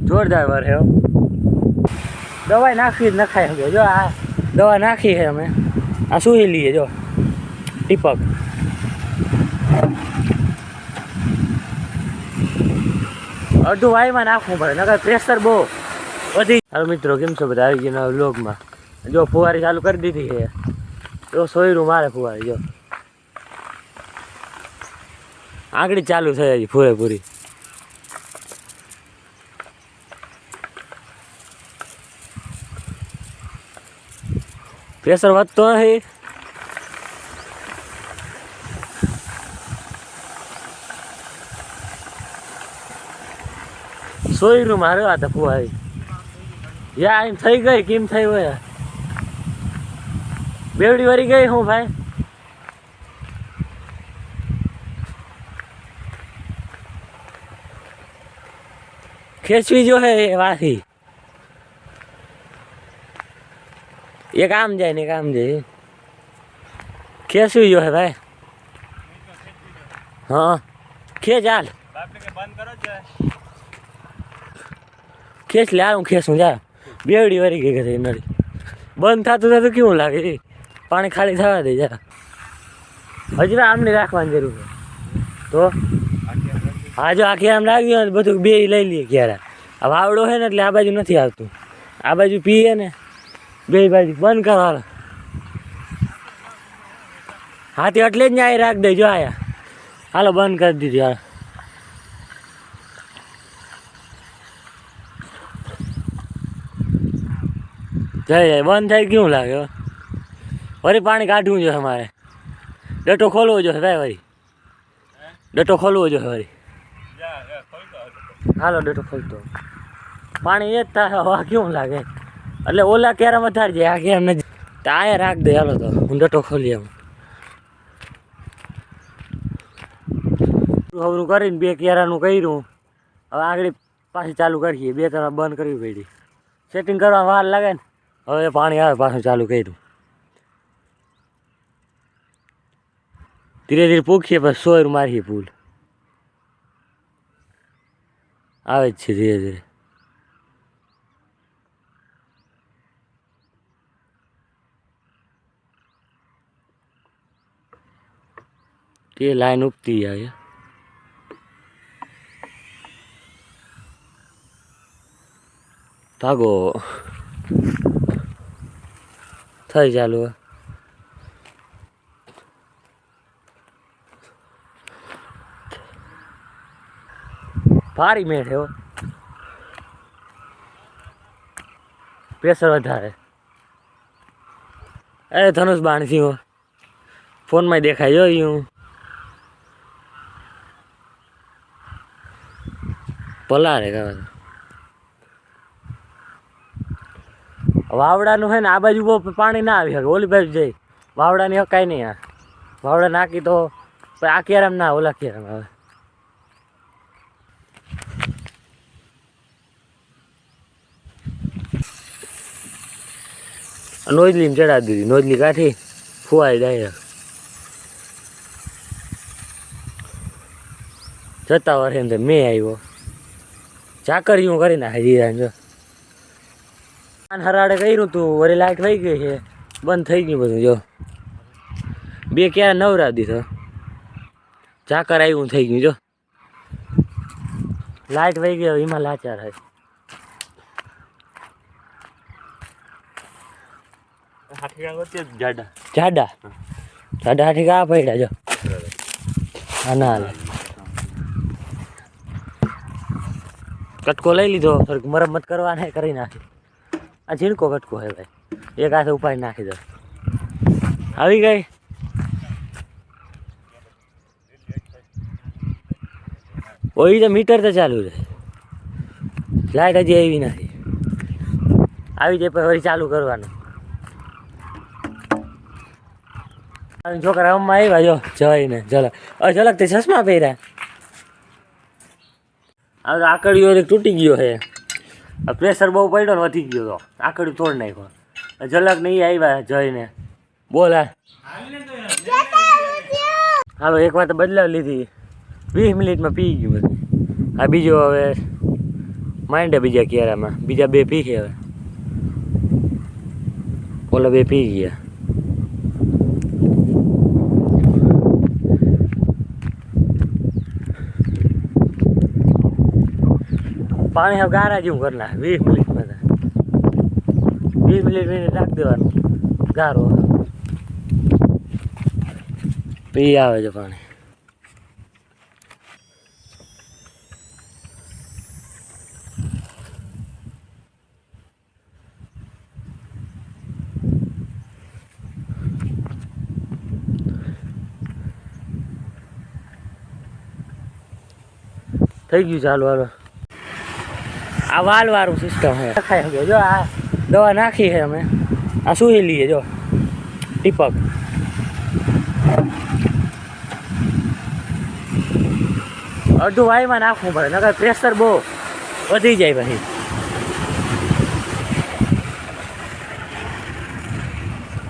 જોરદાર વરે હો. દવા નાખી જ નખાય હવે. જો આ દવા નાખી છે અમે. આ સુઈ લઈએ જો ટીપક. અડધું વાયમાં નાખવું પડે નકર પ્રેશર બહુ વધી. હાલો મિત્રો કેમ છો બધા? આવી ગયા વ્લોગમાં. જો ફુવારી ચાલુ કરી દીધી છે. જો સોયરું મારે ફુવારી જો આગળ ચાલુ થઈ હજી પૂરેપૂરી. પ્રેશર વધતો નથી. સોયરું મારે આ તો ફુવારી યા એમ થઈ ગઈ. કેમ થઈ હોય બેવડી વરી ગઈ હું ભાઈ. ખેંચવી જો હે વાથી. એક આમ જાય ને એક આમ જાય. ખેંચવી જો હે ભાઈ. હા ખેંચ હાલ. ખેંચ લે હું ખેંચું જા. બેવડી વરી ગઈ ઘરે નળી. બંધ થતું થતું કેવું લાગે પાણી ખાલી થવા દે જા. હજી આમને રાખવાની જરૂર છે તો. હા જો આખી આમ લાગી હોય બધું બે લઈ લઈએ ક્યારે. આ વાવડો છે ને એટલે આ બાજુ નથી આવતું. આ બાજુ પીએ ને બે બાજુ બંધ કરવા. હાથી એટલે જ ને આ રાખ દે જો આયા. હાલો બંધ કરી દીધી યાર. જય બંધ થાય કેવું લાગે. વળી પાણી કાઢવું જોઈએ અમારે. ડટો ખોલવો જોઈએ ભાઈ. વળી ડટો ખોલવો જોઈએ વળી. હાલો ડટો ખોલતો. પાણી એ જ થાય હવા કેવું લાગે. એટલે ઓલા ક્યારે વધારે જાય આ કેમ નથી. તો આયા રાખ દે હાલો તો હું ડટો ખોલી એમ. હવરું કરીને બે કેરાનું કર્યું. હવે આગળ પાછી ચાલુ કરીએ. બે ત્રણ બંધ કરવી પડી. સેટિંગ કરવા વાર લાગે ને. હવે પાણી આવે પાછું ચાલુ કર્યું. ધીરે ધીરે પૂખીએ પછી સોયર મારીએ. પુલ આવે જ છે ધીરે ધીરે. તે લાઈન ઉપતી જાય. ભાગો થઈ ચાલુ. ભારી મેળ એવો. પ્રેશર વધારે. અરે ધનુષ બાણસી હો ફોનમાં દેખાય જો હું. પલારે કાં વાવડાનું છે ને આ બાજુ બહુ પાણી ના આવી શકે. ઓલી બાજુ જઈ વાવડાની હકાય નહીં. આ વાવડા નાખી તો આ કેરામ ના ઓલા કેરામ આવે. નોજલી ચડાવી દીધી. નોજલી કાઢી ફુવાઈ ડાયરેક્ટ. જતા વર્ષે અંદર મેં આવ્યો. ચાકરિયું કરી નાખે જીરા જો. હરાડે કર્યું તું વળી લાઈટ વહી ગઈ છે. બંધ થઈ ગયું બધું જો. બે ક્યારે નવરા દીધો. ચાકર આવ્યું થઈ ગયું જો. લાઈટ વહી ગયો એમાં લાચાર હોય. જાડા જાડા જાડા હાથી કા પડ્યા જો. હા ના હાલે. કટકો લઈ લીધો. થોડીક મરમ્મત કરવાને કરી નાખી. આ ઝીણકો કટકો હે ભાઈ. એક હાથે ઉપાડી નાખી દો. આવી ગઈ. ઓઈ તો મીટર તો ચાલુ રહે. લાઈટ હજી આવી નથી. આવી જાય પછી ચાલુ કરવાનું. છોકરા રમવા આવ્યા જો જઈને ઝલક. ઝલક તે ચશ્મા પહેર્યા. હવે આકડીઓ તૂટી ગયો છે. પ્રેશર બહુ પડ્યો ને વધી ગયો તો આકડી તોડ નાખ્યો. ઝલક નહીં આવ્યા જઈને. બોલ હાલો એક વાર તો બદલાવી લીધી. 20 મિનિટમાં પી ગયું બધું. આ બીજો હવે માંડે બીજા કેરામાં બીજા બે પી હવે ઓલા બે પી ગયા. પાણી હવે ગારા જેવું કરી નાખે 20 મિનિટમાં 20 મિનિટ રાખી દેવાનું ગારો પી આવે છે પાણી. થઈ ગયું ચાલુ હાલો. આ વાલ વાળું સિસ્ટમ છે ખાઈ ગયો જો આ દવા નાખી છે અમે આ સુઈ લઈએ જો ટીપક અડધું વાયમાં નાખવું પડે નકર પ્રેશર બહુ વધી જાય પછી.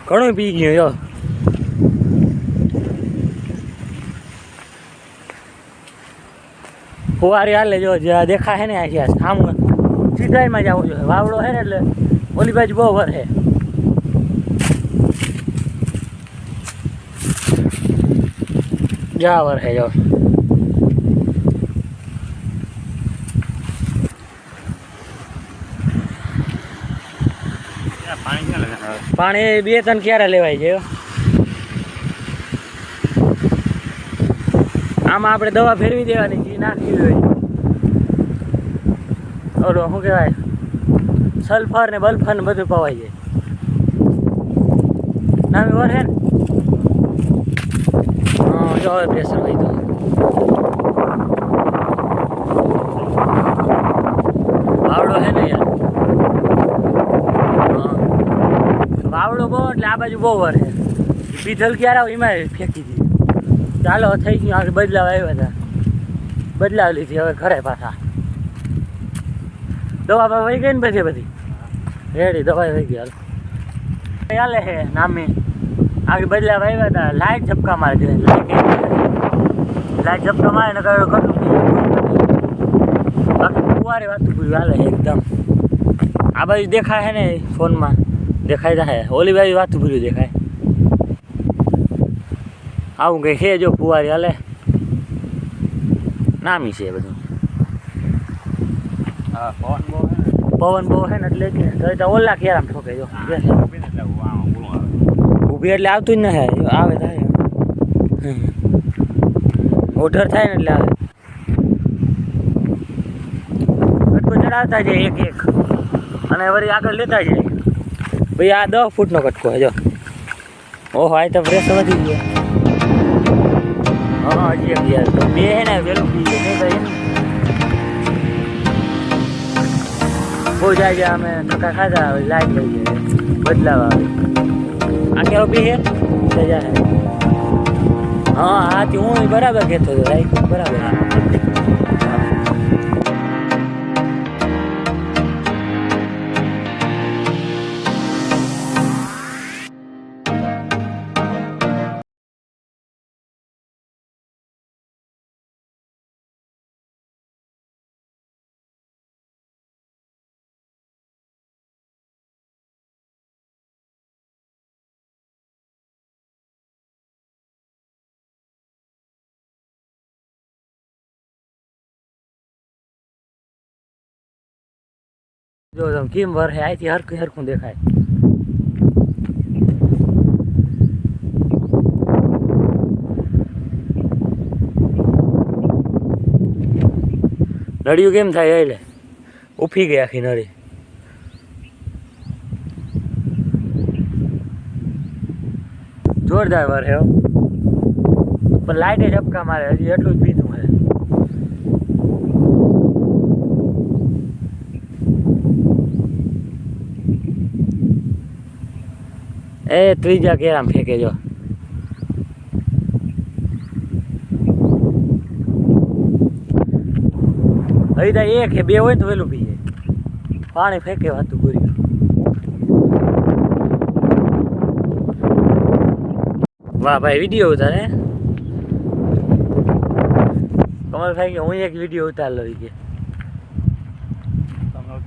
ઘણું પી ગયું જો ફુવારી હાલે જો જ્યાં દેખાય છે ને આ સામું સીધાઈમાં જવું જોઈએ વાવડો છે ને એટલે ઓલી બાજુ બહુ વરસે જા વરસે જો પાણી 2-3 ક્યારે લેવાય છે. આમાં આપણે દવા ફેરવી દેવાની છે નાખી હોય ઓલો શું કહેવાય સલ્ફર ને બલ્ફર ને બધું પવાઈ જાય નામી વર છે ને હા જો હવે પ્રેશર હોય તો વાવડો છે ને યાર વાવડો બહુ એટલે આ બાજુ બહુ વર છે પીધલ ક્યારે આવે એમાં ફેંકી દીધી. ચાલો થઈ ગયું આગળ બદલાવ આવ્યા હતા બદલાવ લીધી હવે ઘરે પાછા દવા વહી ગઈ ને પછી બધી રેડી દવા વહી ગઈ હાલે છે નામી આગળ બદલાવ આવ્યા હતા લાઈટ ઝપકા મારે છે લાઈટ ઝપકા મારે ને કયું બાકી ફુવારે વાતું પૂરી હાલે એકદમ. આ બાજુ દેખાય છે ને ફોનમાં દેખાય જાય ઓલી બાજુ વાતું પૂરી દેખાય આવું કંઈ છે જો ફુવારી હાલે નામી છે બધું. પવન બહુ છે ને એટલે તો ઓલા કેરામ ઠોકે જો ઊભી એટલે આવતું જ ન આવે થાય ઓઢર થાય ને એટલે આવે કટકો ચડાવતા જાય એક એક અને વળી આગળ લેતા જાય ભાઈ આ 10 ફૂટનો કટકો છે જો ઓહો આ તો પ્રેશર વધી ગયો. હા હજી એક યાર તો બે હે ને વેલું પી નહીં ભાઈ બહુ જાય અમે ધક્કા ખાધા લાઈટ લઈ જાય બદલાવ આવે આ કેવો પી હે જાય હા હાથી હું બરાબર કહેતો હતો લાઈટ બરાબર જો તમે કેમ વરસે અહીંથી હરખું હરખું દેખાય. નળિયું કેમ થાય એટલે ઉફી ગઈ આખી નળી. જોરદાર વરસે પણ લાઈટે ઝપકા મારે હજી એટલું જ પીધું છે. એ ત્રીજા કેરામ ફેંકે જો હજી તો એક બે હોય તો વેલું પી જાય પાણી ફેંકે વાતું પૂરી. વાહ ભાઈ વિડીયો ઉતારે કમલ ભાઈ કે હું એક વિડીયો ઉતાર લઉં કે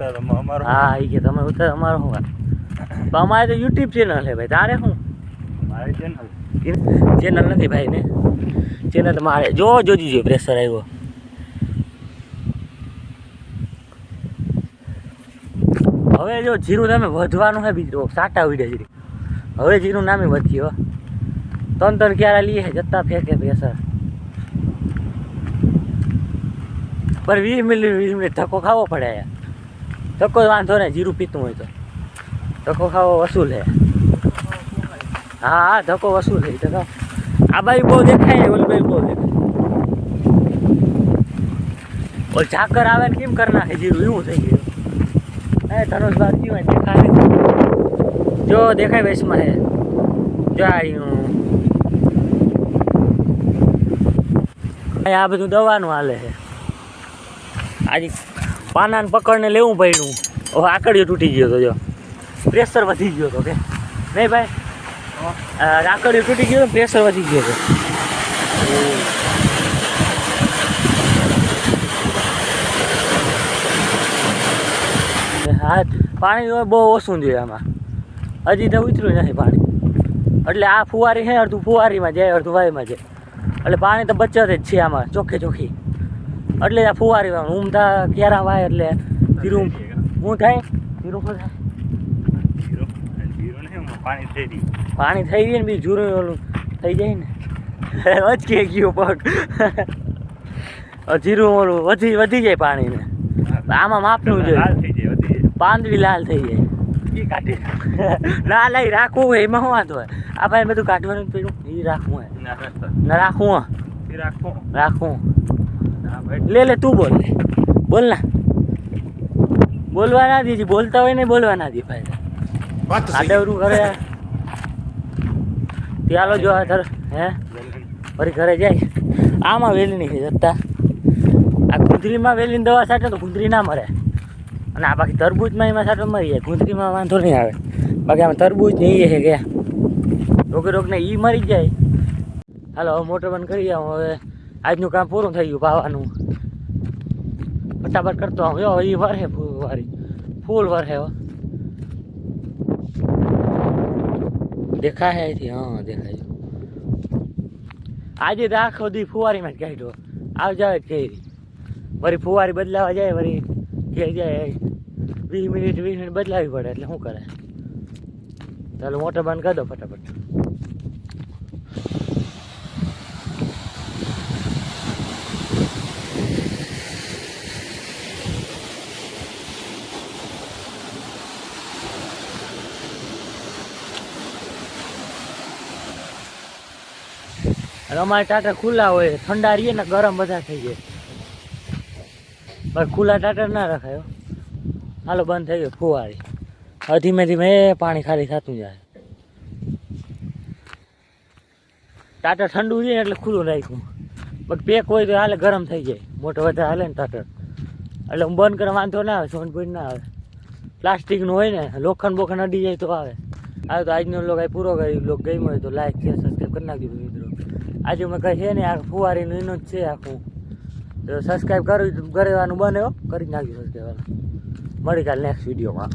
ઉતાર અમારો હા એ કે તમે ઉતાર અમારો શું વાત પણ અમારે તો યુટ્યુબ ચેનલ છે ભાઈ તારે શું મારી ચેનલ ચેનલ નથી ભાઈ ને ચેનલ તો મારે જોજી પ્રેશર આવ્યો હવે જો જીરું નામે વધવાનું છે બીજું સાટા ઉડે જીરી હવે જીરું નામે વધ્યો 3 ક્યારે લઈએ જતા ફેંકે પ્રેશર પર 20 મિનિટ ધક્કો ખાવો પડે ધક્કો વાંધો ને જીરું પીતું હોય તો ધક્કો ખાવો વસૂલ છે હા ધક્કો વસૂલ છે ધક્કો આ બાજુ બહુ દેખાય ઓલી બાજુ બહુ દેખાય ઓલ ઝાકર આવે ને કેમ કરી નાખે જીરું એવું થઈ ગયું ધનુષ બાદ કેવાય દેખાય જો દેખાય વેશમાં હે જો આ બધું દવાનું હાલે છે આજે પાનાને પકડને લેવું પડ્યું આકડીઓ તૂટી ગયો હતો જો પ્રેશર વધી ગયો હતો કે નહીં ભાઈ આકડીઓ તૂટી ગયો પ્રેશર વધી ગયો હતો હા પાણી બહુ ઓછું જોઈએ આમાં હજી તો ઉતર્યું નથી પાણી એટલે આ ફુવારી છે અડધું ફુવારીમાં જાય અડધું વાયમાં જાય એટલે પાણી તો બચત જ છે આમાં ચોખ્ખી એટલે આ ફુવારીમાં ઊમતા ક્યારા વાય એટલે જીરું શું થાય જીરું શું થાય પાણી થઈ ગયું ને બી જીરું ઓલું થઈ જાય ને વચકે ગયું પગ જીરું ઓલું વધી જાય પાણીને આમાં માપનું જોઈએ પાંદડી લાલ થઈ જાય એ કાઢી ના લઈ રાખવું હોય એમાં શું વાંધો હોય આ ભાઈ બધું કાઢવાનું પડ્યું એ રાખવું હોય ના રાખવું લે તું બોલ ના બોલવા ના દીધી બોલતા હોય ને બોલવા ના દી ભાઈ આડવરું ઘરે ચાલો જો હે ફરી ઘરે જાય આમાં વેલણી છે જતા આ ગુંદરીમાં વેલીની દવા છાંટે તો ગુંદરી ના મરે અને આ બાકી તરબૂચમાં એમાં છાંટો મરી જાય ગુંદરીમાં વાંધો નહીં આવે બાકી આમાં તરબૂચ ને એ છે કે રોગને એ મરી જાય હાલો હવે મોટર બંધ કરી આવું હવે આજનું કામ પૂરું થઈ ગયું પાવાનું ફટાફટ કરતો આવું જો એ વરહે ફૂલ વરહે દેખાય અહીંથી હા દેખાય આજે તો આખો દી ફુવારીમાં જ કાઢ્યો આવ જાવ જ કહી વળી ફુવારી બદલાવા જાય વળી ક્યાંય જાય 20 મિનિટ બદલાવી પડે એટલે શું કરે ચાલો મોટર બંધ કરી દો ફટાફટ અમારે ટાટર ખુલ્લા હોય ઠંડા રહીએ ને ગરમ બધા થઈ જાય પણ ખુલ્લા ટાટર ના રખાયો હાલો બંધ થઈ ગયો ફુવારી હવે ધીમે ધીમે પાણી ખાલી થતું જાય ટાટર ઠંડુ છે ને એટલે ખુલ્લું રાખ્યું બાકી પેક હોય તો હાલે ગરમ થઈ જાય મોટો વધારે હાલે ને ટાટર એટલે હું બંધ કરવા વાંધો ના આવે સોનપોઈન્ટ ના આવે પ્લાસ્ટિકનું હોય ને લોખંડ બોખંડ અડી જાય તો આવે તો આજનો લોક પૂરો કરી લોક ગઈ હોય તો લાઈક શેર સબસ્ક્રાઈબ કરી નાખજો મિત્રો આજે મેં કહી છે ને આ ફુવારીનું એનું જ છે આખું તો સબસ્ક્રાઈબ કરવાનું બને કરી નાખજો સબસ્ક્રાઈબ મળી કાલે નેક્સ્ટ વિડીયોમાં